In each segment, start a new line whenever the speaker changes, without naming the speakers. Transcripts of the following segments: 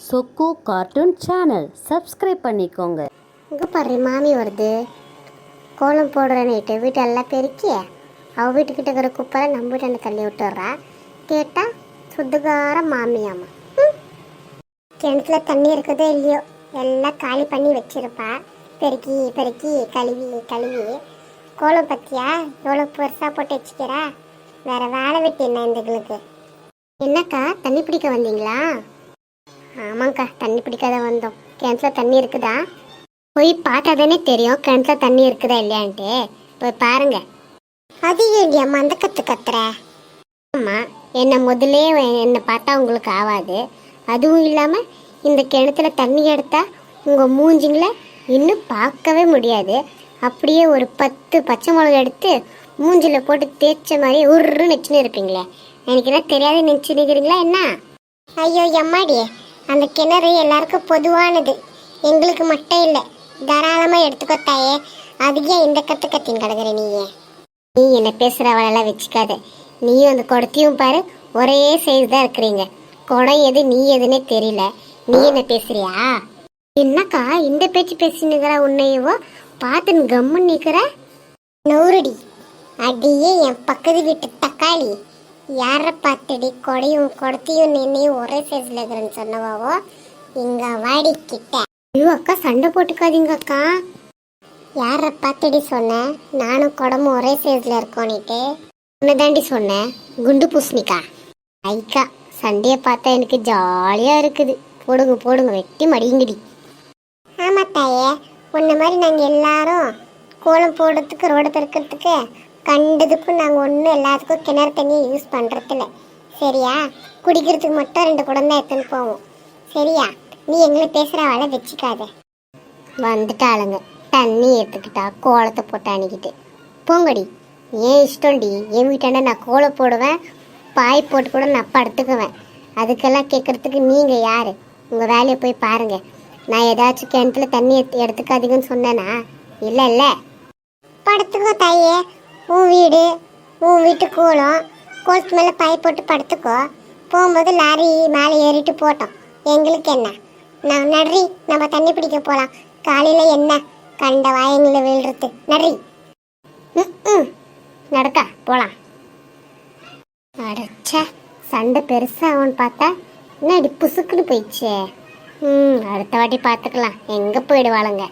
சொக்கு cartoon channel subscribe பண்ணிக்கோங்க.
இங்கே பாரு, மாமி வருது. கோலம் போடுற நைட்டு வீட்டெல்லாம் பெருக்கி அவள் வீட்டுக்கிட்ட இருக்கிற குப்பரை நம்ம வீட்டை தள்ளி விட்டுறா. கேட்டால் சுத்துகார மாமியாமா. கிணத்துல தண்ணி இருக்குதோ இல்லையோ எல்லாம் காலி பண்ணி வச்சிருப்பா. பெருக்கி பெருக்கி கழுவி கழுவி கோலம் பத்தியா எவ்வளோ பெருசாக போட்டு வச்சுக்கிறா. வேற வேலை வெட்டி என்ன இந்துங்களுக்கு? என்னக்கா தண்ணி பிடிக்க வந்தீங்களா? ஆமாங்க்கா, தண்ணி பிடிக்காத வந்தோம். கிணத்துல தண்ணி இருக்குதா? போய் பார்த்தா தானே தெரியும் கிணத்துல தண்ணி இருக்குதா இல்லையான்ட்டு. போய் பாருங்க. அது ஏண்டி அம்மா அந்த கத்துற? ஆமாம், என்னை முதலே என்னை பார்த்தா உங்களுக்கு ஆகாது. அதுவும் இல்லாமல் இந்த கிணத்துல தண்ணி எடுத்தா உங்கள் மூஞ்சிங்கள இன்னும் பார்க்கவே முடியாது. அப்படியே ஒரு 10 பச்சை மிளகா எடுத்து மூஞ்சில் போட்டு தேய்ச்ச மாதிரி உருன்னு நெச்சுன்னு இருப்பீங்களே. எனக்கு என்ன தெரியாது நினச்சி நிற்கிறீங்களா என்ன? ஐயோ எம்மாடி, அந்த கிணறு எல்லாருக்கும் பொதுவானது, எங்களுக்கு மட்டும் இல்லை. தாராளமாக எடுத்துக்கோத்தாயே. அதுக்கே இந்த கத்தின்னு கிடக்குற நீ என்ன பேசுகிறவளெல்லாம் வச்சுக்காத. நீயும் அந்த குடத்தையும் பாரு, ஒரே சைஸ் தான் இருக்கிறீங்க. குடம் எது நீ எதுன்னே தெரியல. நீ என்ன பேசுறியா? என்னக்கா இந்த பேச்சு பேசினுக்கிற? உன்னையவோ பார்த்துன்னு கம்முன்னு நிற்கிற. நூறுடி அடியே என் பக்கத்து வீட்டு தக்காளி. யாரை பார்த்துடி குடத்தையும் நின்னையும் ஒரே சைஸ்ல இருக்கிறேன்னு சொன்னவாவோ? இங்க வாடி கிட்ட. ஐயோ அக்கா, சண்டை போட்டுக்காதீங்க அக்கா. யாரை பார்த்துடி சொன்னேன்? நானும் குடமும் ஒரே சைஸ்ல இருக்கோன்னுட்டு உன்னதாண்டி சொன்னேன். குண்டு பூசணிக்கா. ஐக்கா, சண்டையை பார்த்தா எனக்கு ஜாலியா இருக்குது. போடுங்க போடுங்க, வெட்டி மடிங்கடி. ஆமா தாயே, உன்ன மாதிரி நாங்கள் எல்லாரும் கோலம் போடுறதுக்கு ரோடு பெருக்கிறதுக்கு கண்டதுக்கும் நாங்கள் ஒன்றும் எல்லாத்துக்கும் கிணறு தண்ணியை யூஸ் பண்ணுறதில்ல. சரியா? குடிக்கிறதுக்கு மட்டும் 2 குடம் தான் எடுத்துன்னு போவோம். சரியா? நீ எங்களை பேசுகிறவாளை வச்சுக்காத. வந்துட்டாளுங்க, தண்ணி எடுத்துக்கிட்டா கோலத்தை போட்டு அணிக்கிட்டு. போங்கடி, ஏன் இஷ்டம்டி. என் வீட்டாண்ட நான் கோலம் போடுவேன், பாய் போட்டு கூட நான் படுத்துக்குவேன். அதுக்கெல்லாம் கேட்குறதுக்கு நீங்கள் யார்? உங்கள் வேலையை போய் பாருங்கள். நான் ஏதாச்சும் கிணத்துல தண்ணி எடுத்துக்காதீங்கன்னு சொன்னேனா? இல்லை இல்லை, படுத்துக்கோ தாயே. உன் வீடு, உன் வீட்டு கோலத்து மேலே பாய் போட்டு படுத்துக்கோ. போகும்போது லாரி மேலே ஏறிட்டு போட்டோம், எங்களுக்கு என்ன? நான் நன்றி, நம்ம தண்ணி பிடிக்க போகலாம். காலையில் என்ன கண்ட வாயங்களை விழுறது? நன்றி. நடக்கா போகலாம். அடைச்சா சண்டை பெருசாகும்னு பார்த்தா என்னடி புசுக்குன்னு போயிடுச்சே. அடுத்த வாட்டி பார்த்துக்கலாம். எங்கே போயிடுவாளுங்க?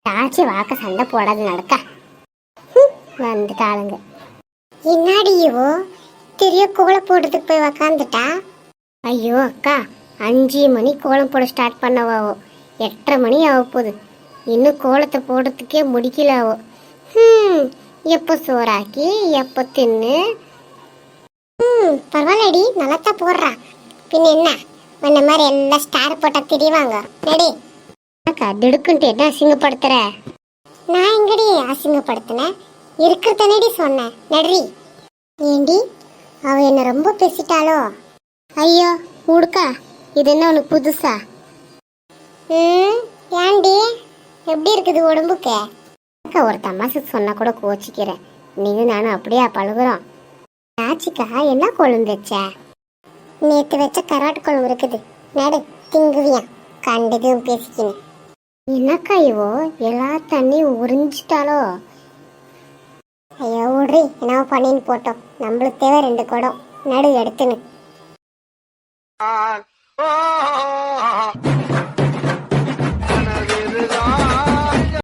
ஆச்சு வாக்க சண்டை போடாது. நடக்கா வந்துட்டாளுங்க. என்னாடியோ தெரிய கோலம் போடுறதுக்கு போய் உக்காந்துட்டா. ஐயோ அக்கா, 5 மணி கோலம் போட ஸ்டார்ட் பண்ணவாவோ, 8:30 மணி ஆக போகுது. இன்னும் கோலத்தை போடுறதுக்கே முடிக்கலாவோ. எப்போ சோறாக்கி எப்போ தின்னு. பரவாயில்லடி, நல்லாத்தான் போடுறா. பின்ன என்ன, அந்த மாதிரி எல்லாம் ஸ்டார் போட்டா தெரியவாங்க. நடி அக்கா, திடுக்குன்ட்டு என்ன அசிங்கப்படுத்துற? நான் எங்கடி அசிங்கப்படுத்தினேன்? இருக்கிறதனடி சொன்னேன். நன்றி. ஏண்டி அவ என்ன ரொம்ப பேசிட்டாளோ? ஐயோ உடுக்கா, இது என்ன உனக்கு புதுசா? ஏண்டி எப்படி இருக்குது உடம்புக்கு? அக்கா, ஒரு தமாசுக்கு சொன்னா கூட கோச்சிக்கிறேன். நீங்க நானும் அப்படியா பழகுறோம்? ஆச்சிக்கா, என்ன குழம்பு வச்ச? நேற்று வச்ச கராட்டு குழம்பு இருக்குது. நடு திங்குவியா கண்டதும் பேசிக்கின்னு. என்னக்கா இவோ எல்லா தண்ணியும் உறிஞ்சிட்டாலோ? ஐயோ விட்ரி, என்ன பண்ணின்னு போட்டோம். நம்மளுக்கு தேவை 2 குடம். நடு எடுத்துன்னு.